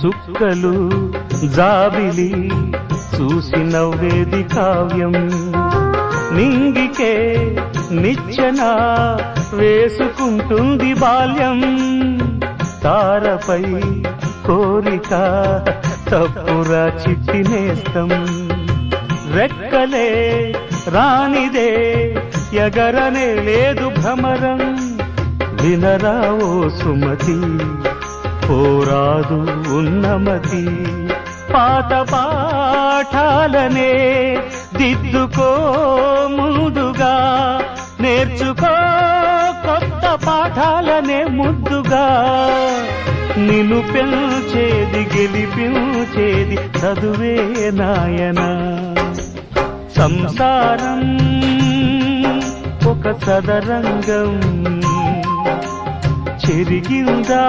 చుక్కలు జాబిలి చూసి నవ్వేది కావ్యం నింగికే నిచ్చెన వేసుకుంటుంది బాల్యం తారపై కోరిక తప్పురా చిట్టినేస్తం రెక్కలే రానిదే ఎగరనే లేదు భ్రమరం వినరా ఓ సుమతి పోరాదు ఉన్నమతి పాత పాఠాలనే దిద్దుకో ముందుగా నేర్చుకో కొత్త పాఠాలనే ముద్దుగా నిన్ను పెంచేది గెలిపించేది చదువే నాయనా సంసారం ఒక చదరంగం చెరిగిందా